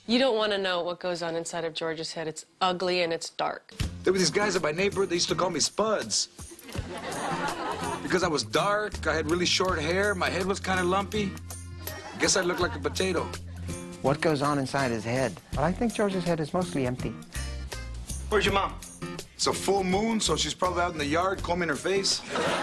You don't want to know what goes on inside of George's head. It's ugly and it's dark. There were these guys at my neighborhood, they used to call me Spuds. Because I was dark, I had really short hair, my head was kind of lumpy. I guess I looked like a potato. What goes on inside his head? Well, I think George's head is mostly empty. Where's your mom? It's a full moon, so she's probably out in the yard combing her face.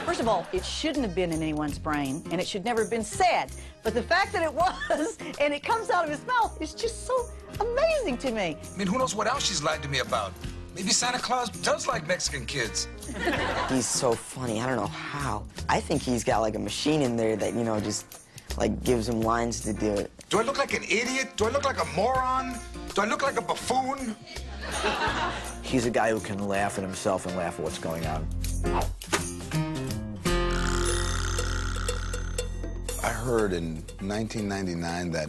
First of all, it shouldn't have been in anyone's brain, and it should never have been said. But the fact that it was, and it comes out of his mouth, is just so amazing to me. I mean, who knows what else she's lied to me about? Maybe Santa Claus does like Mexican kids. He's so funny. I don't know how. I think he's got like a machine in there that, you know, just like gives him lines to do it. Do I look like an idiot? Do I look like a moron? Do I look like a buffoon? He's a guy who can laugh at himself and laugh at what's going on. I heard in 1999 that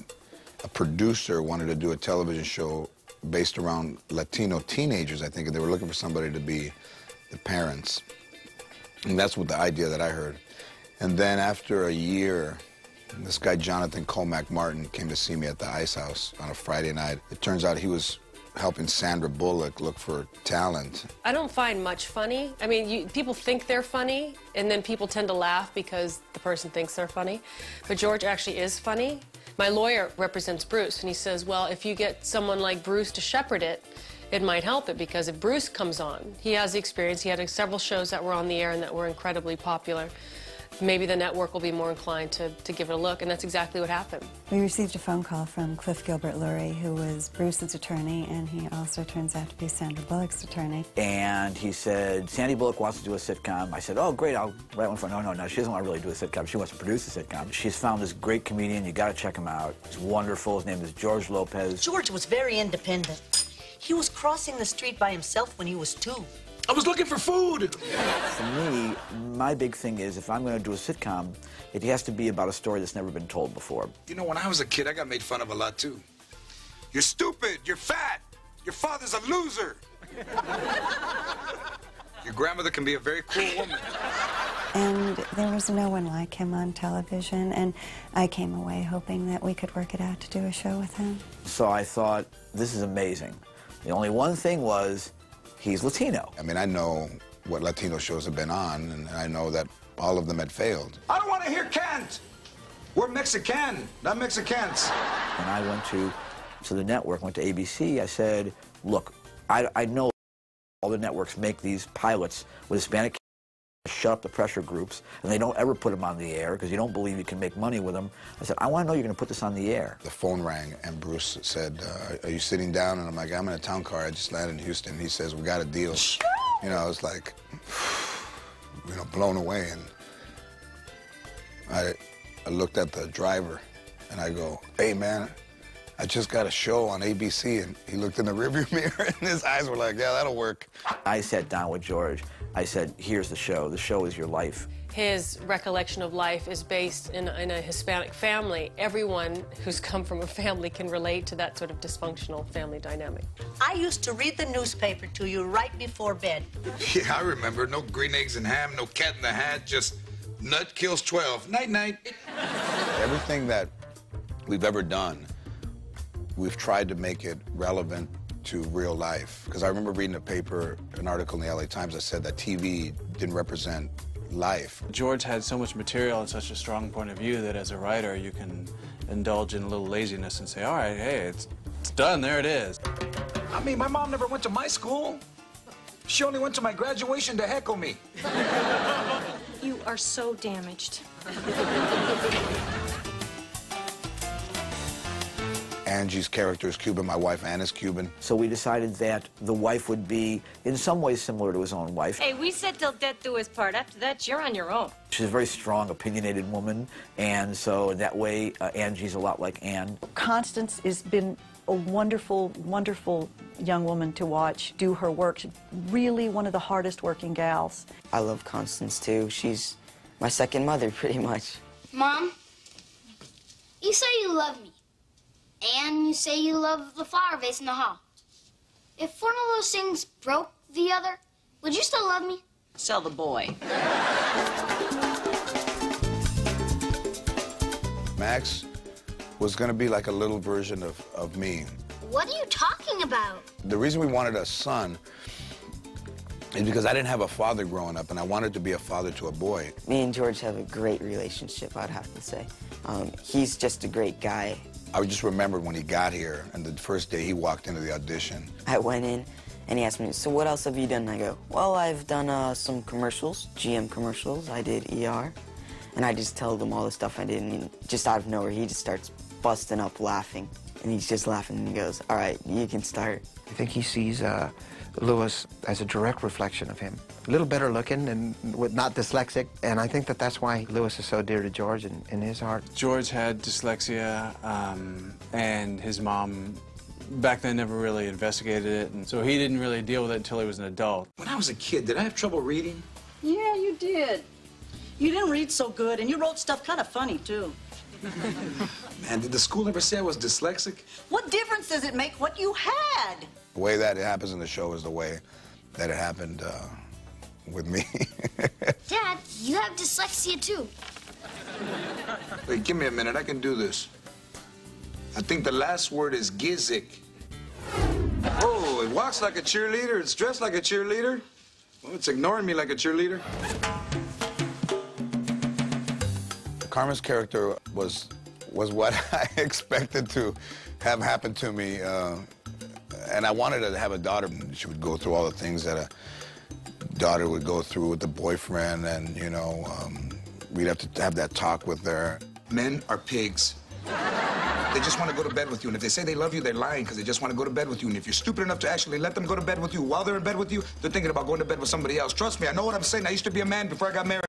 a producer wanted to do a television show based around Latino teenagers, I think, and they were looking for somebody to be the parents. And that's what the idea that I heard. And then after a year, this guy, Jonathan Comac Martin, came to see me at the Ice House on a Friday night. It turns out he was helping Sandra Bullock look for talent. I don't find much funny. I mean, people think they're funny, and then people tend to laugh because the person thinks they're funny. But George actually is funny. My lawyer represents Bruce, and he says, well, if you get someone like Bruce to shepherd it, it might help it, because if Bruce comes on, he has the experience. He had several shows that were on the air and that were incredibly popular. Maybe the network will be more inclined to give it a look, and that's exactly what happened. We received a phone call from Cliff Gilbert-Lurie, who was Bruce's attorney, and he also turns out to be Sandra Bullock's attorney. And he said, Sandy Bullock wants to do a sitcom. I said, oh, great, I'll write one for her. No, she doesn't want to really do a sitcom. She wants to produce a sitcom. She's found this great comedian. You got to check him out. He's wonderful. His name is George Lopez. George was very independent. He was crossing the street by himself when he was 2. I was looking for food. For me, my big thing is if I'm going to do a sitcom, it has to be about a story that's never been told before. You know, when I was a kid, I got made fun of a lot, too. You're stupid. You're fat. Your father's a loser. Your grandmother can be a very cool woman. And there was no one like him on television, and I came away hoping that we could work it out to do a show with him. So I thought, this is amazing. The only one thing was, he's Latino. I mean, I know what Latino shows have been on, and I know that all of them had failed. I don't want to hear can't. We're Mexican, not Mexicans. When I went to the network, went to ABC, I said, look, I know all the networks make these pilots with Hispanic shut up the pressure groups, and they don't ever put them on the air because you don't believe you can make money with them. I said, I want to know you're going to put this on the air. The phone rang, and Bruce said, are you sitting down? And I'm like, I'm in a town car. I just landed in Houston. He says, we got a deal. You know, I was like, you know, blown away. And I looked at the driver, and I go, hey, man, I just got a show on ABC. And he looked in the rearview mirror, and his eyes were like, yeah, that'll work. I sat down with George. I said, here's the show. The show is your life. His recollection of life is based in a Hispanic family. Everyone who's come from a family can relate to that sort of dysfunctional family dynamic. I used to read the newspaper to you right before bed. Yeah, I remember. No green eggs and ham, no cat in the hat, just nut kills 12. Night-night. Everything that we've ever done, we've tried to make it relevant to real life. Because I remember reading a paper, an article in the LA Times that said that TV didn't represent life. George had so much material and such a strong point of view that as a writer you can indulge in a little laziness and say, all right, hey, it's done, there it is. I mean, my mom never went to my school. She only went to my graduation to heckle me. You are so damaged. Angie's character is Cuban. My wife, Anna's Cuban. So we decided that the wife would be, in some ways, similar to his own wife. Hey, we said till death do his part. After that, you're on your own. She's a very strong, opinionated woman, and so in that way, Angie's a lot like Anne. Constance has been a wonderful, wonderful young woman to watch do her work. She's really one of the hardest working gals. I love Constance, too. She's my second mother, pretty much. Mom, you say you love me. And you say you love the flower vase in the hall. If one of those things broke the other, would you still love me? Sell the boy. Max was going to be like a little version of me. What are you talking about? The reason we wanted a son is because I didn't have a father growing up, and I wanted to be a father to a boy. Me and George have a great relationship, I'd have to say. He's just a great guy. I just remembered when he got here, and the first day he walked into the audition. I went in, and he asked me, so what else have you done? And I go, well, I've done some commercials, GM commercials. I did ER. And I just tell them all the stuff I did, and just out of nowhere, he just starts busting up laughing. And he's just laughing, and he goes, all right, you can start. I think he sees Louis as a direct reflection of him. A little better looking and not dyslexic, and I think that that's why Louis is so dear to George in his heart. George had dyslexia, and his mom back then never really investigated it, and so he didn't really deal with it until he was an adult. When I was a kid, did I have trouble reading? Yeah, you did. You didn't read so good, and you wrote stuff kind of funny, too. Man, did the school ever say I was dyslexic? What difference does it make what you had? The way that it happens in the show is the way that it happened with me. Dad, you have dyslexia too. Wait, give me a minute. I can do this. I think the last word is gizik. Oh, it walks like a cheerleader. It's dressed like a cheerleader. Well, it's ignoring me like a cheerleader. Carmen's character was what I expected to have happen to me. And I wanted her to have a daughter. She would go through all the things that a daughter would go through with the boyfriend, and, you know, we'd have to have that talk with her. Men are pigs. They just want to go to bed with you, and if they say they love you, they're lying because they just want to go to bed with you. And if you're stupid enough to actually let them go to bed with you while they're in bed with you, they're thinking about going to bed with somebody else. Trust me, I know what I'm saying. I used to be a man before I got married.